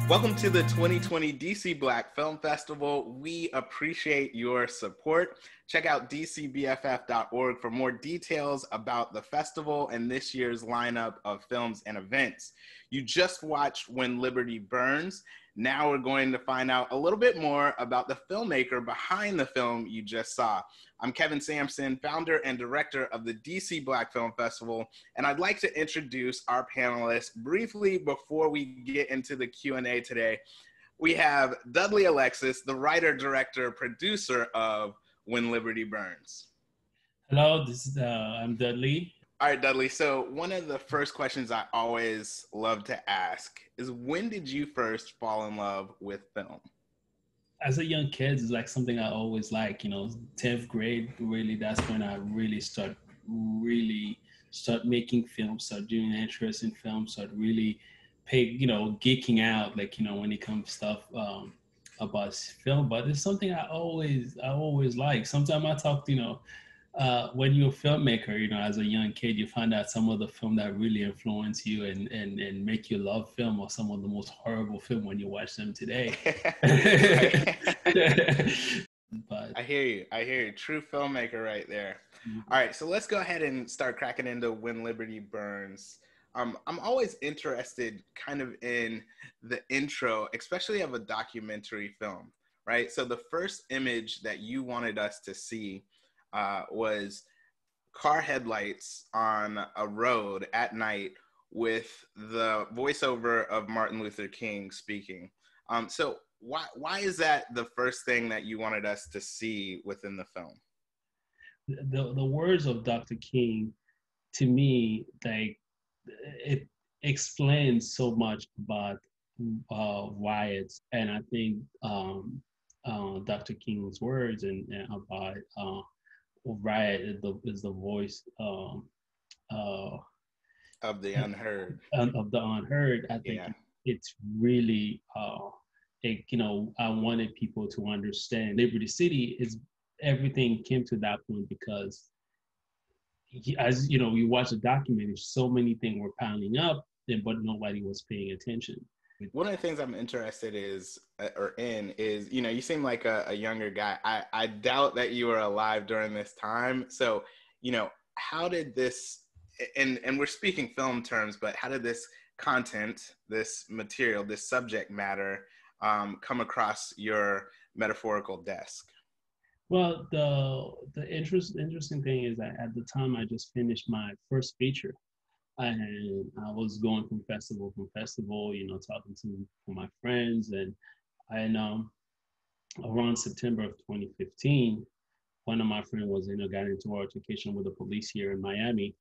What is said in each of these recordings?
Welcome to the 2020 DC Black Film Festival. We appreciate your support. Check out dcbff.org for more details about the festival and this year's lineup of films and events. You just watched When Liberty Burns. Now we're going to find out a little bit more about the filmmaker behind the film you just saw. I'm Kevin Sampson, founder and director of the DC Black Film Festival, and I'd like to introduce our panelists briefly before we get into the Q&A today. We have Dudley Alexis, the writer, director, producer of When Liberty Burns. Hello, I'm Dudley. All right, Dudley. So one of the first questions I always love to ask is, when did you first fall in love with film? As a young kid, it's like something I always like, 10th grade, really, that's when I really start making films, start doing interest in film, start really geeking out, when it comes to stuff about film. But it's something I always like. Sometimes I talk, when you're a filmmaker, as a young kid, you find out some of the film that really influence you and make you love film, or some of the most horrible film when you watch them today. But I hear you. True filmmaker right there. Mm-hmm. All right, so let's go ahead and start cracking into When Liberty Burns. I'm always interested kind of in the intro, especially of a documentary film, right? So the first image that you wanted us to see was car headlights on a road at night with the voiceover of Martin Luther King speaking. So why is that the first thing that you wanted us to see within the film? The words of Dr. King, to me, it explains so much about riots, and I think Dr. King's words and about riot is the voice of the unheard. Of the unheard. I think it's really, I wanted people to understand Liberty City is, everything came to that point because, as you watch the documentary, so many things were piling up, but nobody was paying attention. One of the things I'm interested is you seem like a younger guy. I doubt that you were alive during this time. So, how did this, and we're speaking film terms, but how did this content, this material, this subject matter come across your metaphorical desk? Well, the interesting thing is that at the time I just finished my first feature. And I was going from festival, talking to my friends, and around September of 2015, one of my friends got into an altercation with the police here in Miami,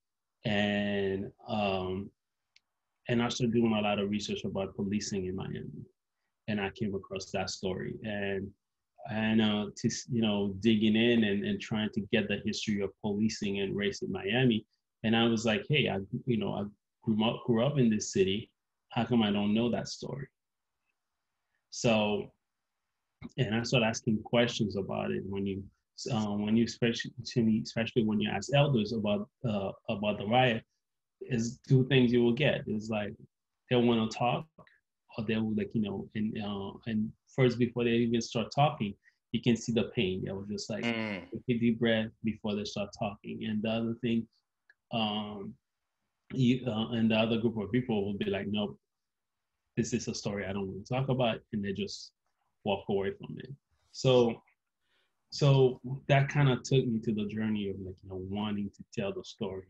and I started doing a lot of research about policing in Miami, and I came across that story, and digging in and trying to get the history of policing and race in Miami. And I was like, hey, I grew up in this city. How come I don't know that story? So, and I started asking questions about it. When you especially when you ask elders about the riot, is two things you will get. It's like they'll want to talk, or they will and first, before they even start talking, you can see the pain. They will just take a deep breath before they start talking. And the other thing, and the other group of people will be like, nope, this is a story I don't want to talk about, and they just walk away from it. So that kind of took me to the journey of wanting to tell the story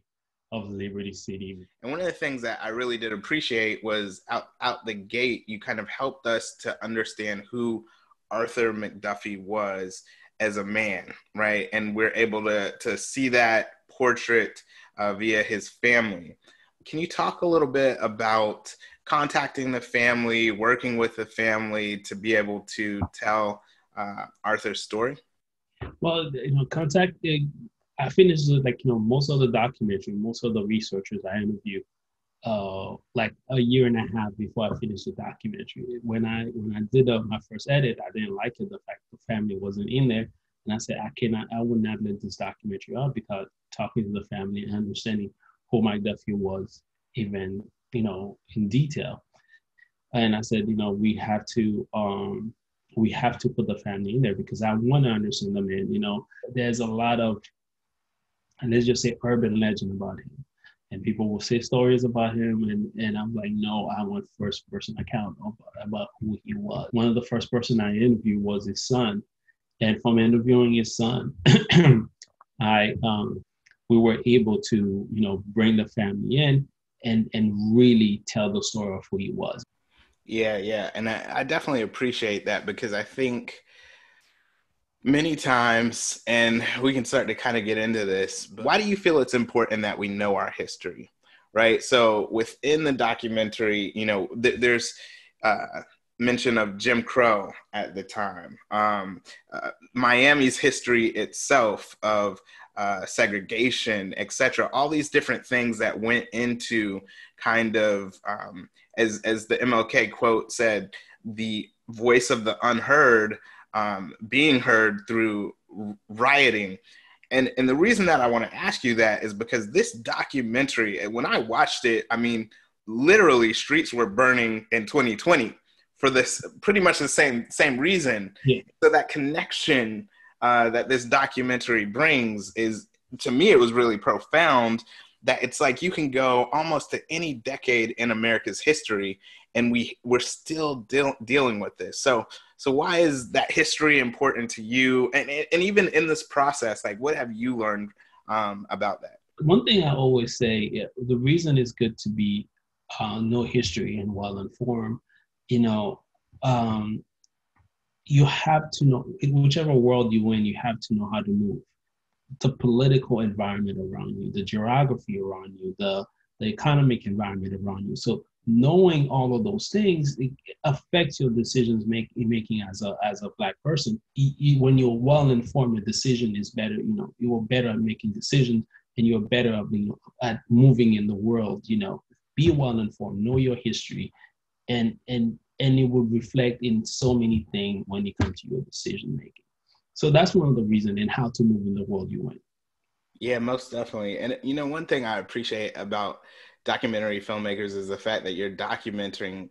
of Liberty City. And one of the things that I really did appreciate was out the gate, you kind of helped us to understand who Arthur McDuffie was as a man, right? And we're able to see that portrait via his family. Can you talk a little bit about contacting the family, working with the family to be able to tell Arthur's story? Well, I finished most of the documentary, most of the researchers I interviewed, like a year and a half before I finished the documentary. When I did my first edit, I didn't like it, the fact the family wasn't in there. And I said, I would not let this documentary out because talking to the family and understanding who McDuffie was, even, in detail. And I said, we have to put the family in there because I want to understand the man. There's a lot of, and let's just say, urban legend about him. And people will say stories about him, and I'm like, no, I want first person account about who he was. One of the first person I interviewed was his son, and from interviewing his son, I we were able to bring the family in and really tell the story of who he was. Yeah, and I definitely appreciate that, because I think many times, and we can start to kind of get into this, but why do you feel it's important that we know our history, right? So within the documentary, there's mention of Jim Crow at the time, Miami's history itself of segregation, etc. All these different things that went into kind of, as the MLK quote said, the voice of the unheard being heard through rioting. And the reason that I want to ask you that is because this documentary, when I watched it, I mean, literally streets were burning in 2020 for this pretty much the same reason. Yeah. So that connection that this documentary brings is, to me, it was really profound, that it's like you can go almost to any decade in America's history and we're still dealing with this. So why is that history important to you? And even in this process, like, what have you learned about that? One thing I always say, the reason it's good to be know history and well informed, you have to know, in whichever world you're in, you have to know how to move. The political environment around you, the geography around you, the economic environment around you. So knowing all of those things, it affects your decisions making as a Black person. When you're well informed, your decision is better. You are better at making decisions, and you're better at moving in the world. Be well informed, know your history, and it will reflect in so many things when it comes to your decision making. So that's one of the reasons in how to move in the world you in. Yeah, most definitely. And one thing I appreciate about documentary filmmakers is the fact that you're documenting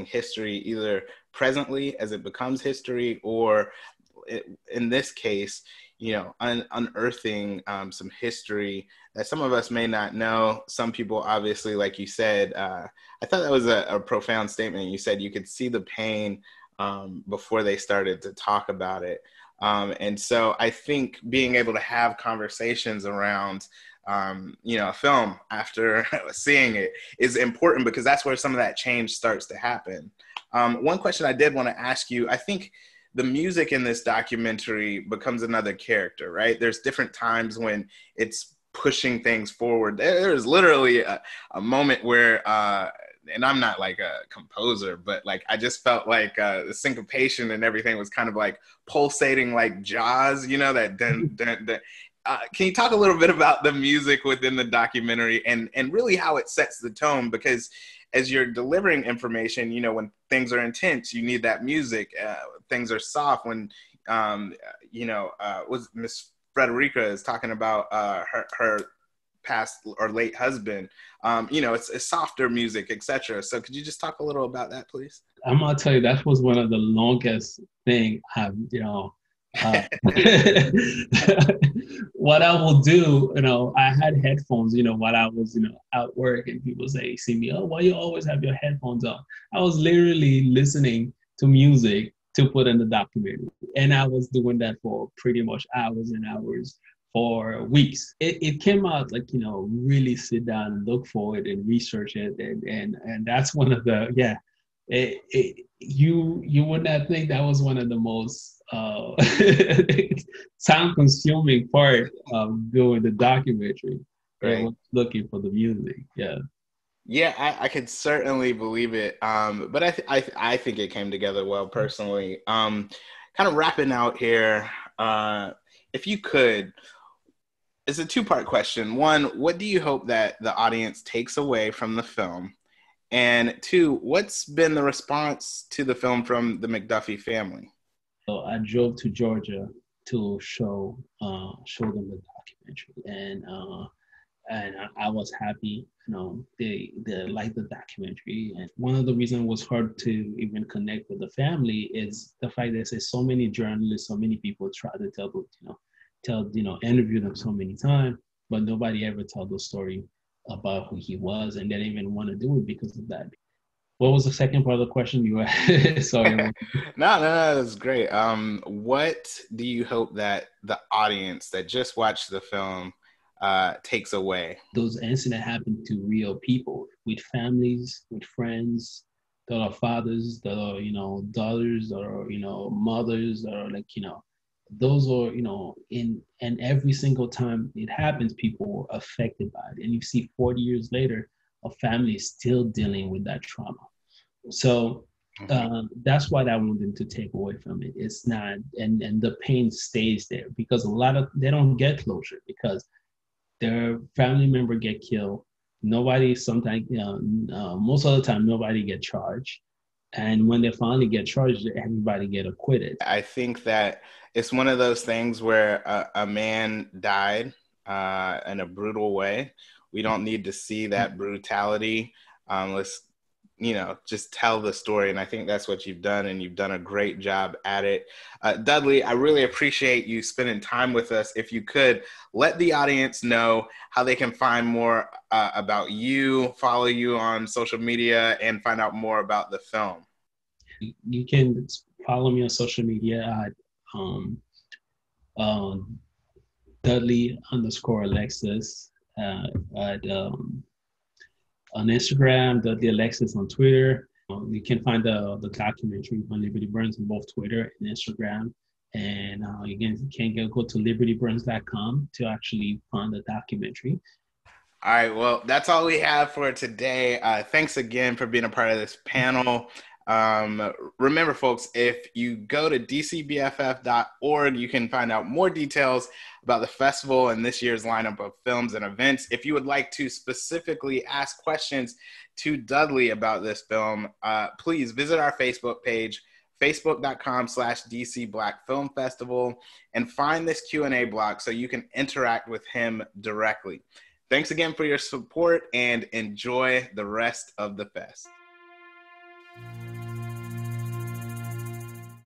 history, either presently as it becomes history, or in this case, unearthing some history that some of us may not know. Some people, obviously, like you said, I thought that was a profound statement. You said you could see the pain before they started to talk about it. And so I think being able to have conversations around, a film after seeing it is important, because that's where some of that change starts to happen. One question I did want to ask you, I think the music in this documentary becomes another character, right? There's different times when it's pushing things forward. There's literally a moment where, and I'm not like a composer, but like I just felt like the syncopation and everything was kind of like pulsating like Jaws, that dun, dun, dun. Can you talk a little bit about the music within the documentary and really how it sets the tone? Because as you're delivering information, when things are intense, you need that music. Things are soft when, was Miss Frederica is talking about her past or late husband. It's softer music, etc. So could you just talk a little about that, please? I'm gonna tell you, that was one of the longest thing I've, what I will do, I had headphones, while I was, at work, and people see me, oh, why you always have your headphones on? I was literally listening to music to put in the documentary. And I was doing that for pretty much hours and hours for weeks. It came out like, really sit down and look for it and research it. And that's one of the, you would not think that was one of the most time-consuming part of doing the documentary. Right. Looking for the music. Yeah, I could certainly believe it. But I think it came together well, personally. Kind of wrapping out here, if you could, it's a two-part question. One, what do you hope that the audience takes away from the film? And two, what's been the response to the film from the McDuffie family? So I drove to Georgia to show them the documentary, and and I was happy. They liked the documentary, and one of the reasons it was hard to even connect with the family is the fact that there's so many journalists, so many people try to interview them so many times, but nobody ever told the story about who he was, and they didn't even want to do it because of that. What was the second part of the question you had? Sorry. No, that's great. What do you hope that the audience that just watched the film takes away? Those incidents happen to real people with families, with friends, that are fathers, that are, daughters, that are, mothers, that are those are, in and every single time it happens, people are affected by it. And you see 40 years later, a family is still dealing with that trauma. So that's what I want them to take away from it. It's not, and the pain stays there because they don't get closure because their family member get killed. Nobody, sometimes, most of the time, nobody get charged. And when they finally get charged, everybody get acquitted. I think that it's one of those things where a man died in a brutal way. We don't need to see that brutality. Let's, just tell the story. And I think that's what you've done, and you've done a great job at it. Dudley, I really appreciate you spending time with us. If you could, let the audience know how they can find more about you, follow you on social media, and find out more about the film. You can follow me on social media at Dudley_Alexis on Instagram, Dudley Alexis on Twitter. You can find the documentary on Liberty Burns on both Twitter and Instagram. And you can go to libertyburns.com to actually find the documentary. All right, well, that's all we have for today. Thanks again for being a part of this panel. Remember, folks, if you go to dcbff.org, you can find out more details about the festival and this year's lineup of films and events. If you would like to specifically ask questions to Dudley about this film, please visit our Facebook page, facebook.com/DC Black Film Festival, and find this Q&A block so you can interact with him directly. Thanks again for your support, and enjoy the rest of the fest.